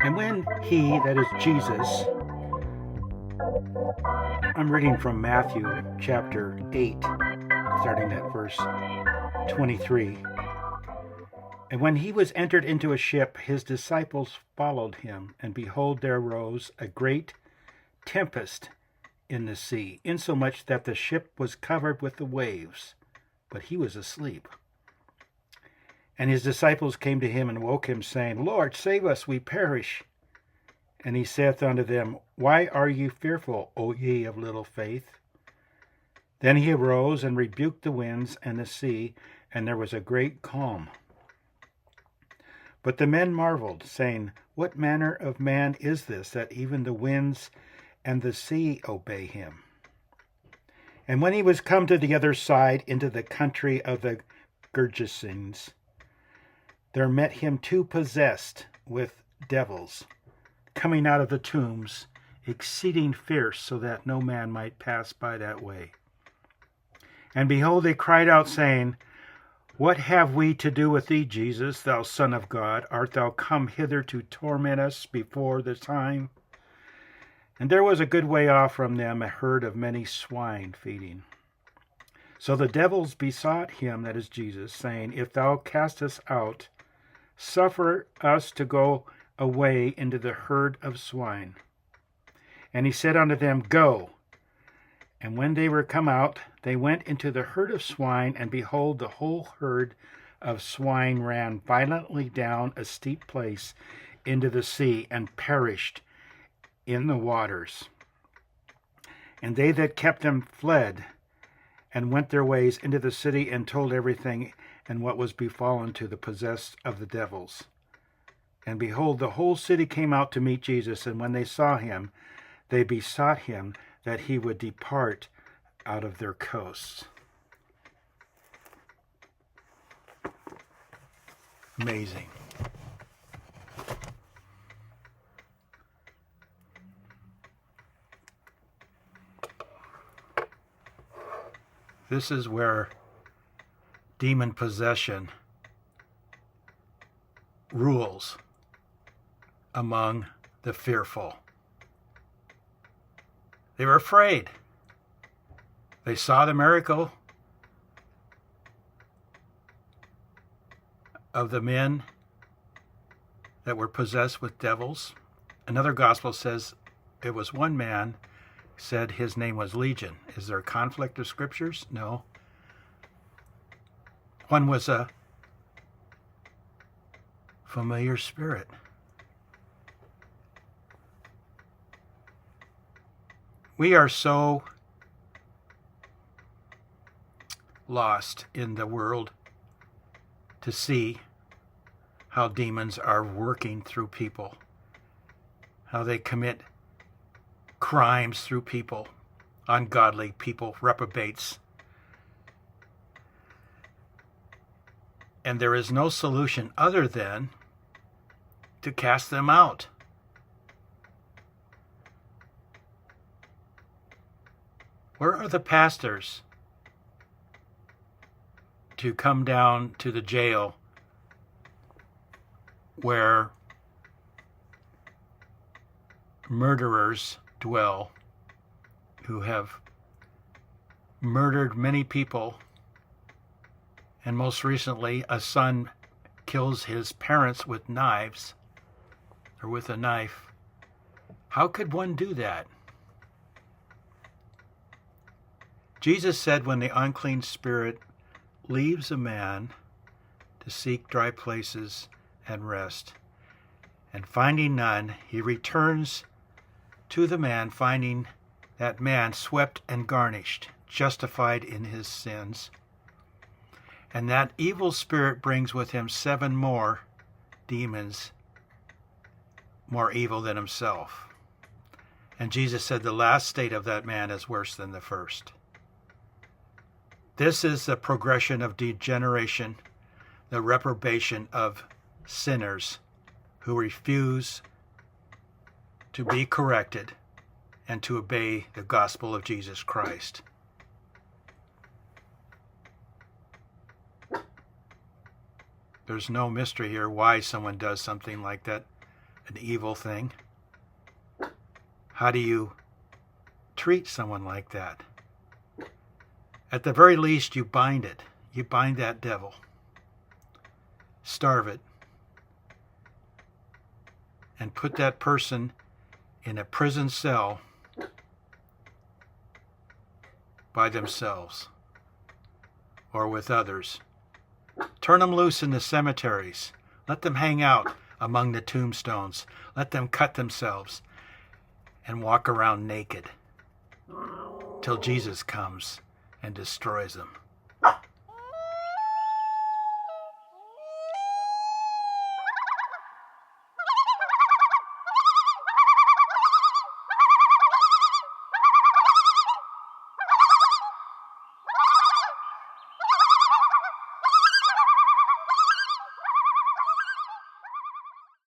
And when he, that is Jesus, I'm reading from Matthew chapter 8, starting at verse 23. And when he was entered into a ship, his disciples followed him, and behold, there arose a great tempest in the sea, insomuch that the ship was covered with the waves, but he was asleep. And his disciples came to him and woke him, saying, Lord, save us, we perish. And he saith unto them, Why are ye fearful, O ye of little faith? Then he arose and rebuked the winds and the sea, and there was a great calm. But the men marveled, saying, What manner of man is this, that even the winds and the sea obey him? And when he was come to the other side, into the country of the Gergesenes, there met him two possessed with devils, coming out of the tombs, exceeding fierce, so that no man might pass by that way. And behold, they cried out, saying, What have we to do with thee, Jesus, thou Son of God? Art thou come hither to torment us before the time? And there was a good way off from them a herd of many swine feeding. So the devils besought him, that is Jesus, saying, If thou cast us out, suffer us to go away into the herd of swine. And he said unto them, Go. And when they were come out, they went into the herd of swine, and behold, the whole herd of swine ran violently down a steep place into the sea, and perished in the waters. And they that kept them fled, and went their ways into the city, and told everything, and what was befallen to the possessed of the devils. And behold, the whole city came out to meet Jesus, and when they saw him, they besought him that he would depart out of their coasts. Amazing. This is where demon possession rules among the fearful. They were afraid. They saw the miracle of the men that were possessed with devils. Another gospel says it was one man said his name was Legion. Is there a conflict of scriptures? No. One was a familiar spirit. We are so lost in the world to see how demons are working through people, how they commit crimes through people, ungodly people, reprobates. And there is no solution other than to cast them out. Where are the pastors to come down to the jail where murderers dwell, who have murdered many people, and most recently a son kills his parents with knives, or with a knife? How could one do that? Jesus said when the unclean spirit leaves a man to seek dry places and rest, and finding none, he returns to the man, finding that man swept and garnished, justified in his sins. And that evil spirit brings with him 7 more demons, more evil than himself. And Jesus said the last state of that man is worse than the first. This is the progression of degeneration, the reprobation of sinners who refuse to be corrected and to obey the gospel of Jesus Christ. There's no mystery here why someone does something like that, an evil thing. How do you treat someone like that? At the very least, you bind it. You bind that devil. Starve it. And put that person in a prison cell by themselves or with others. Turn them loose in the cemeteries. Let them hang out among the tombstones. Let them cut themselves and walk around naked till Jesus comes and destroys them.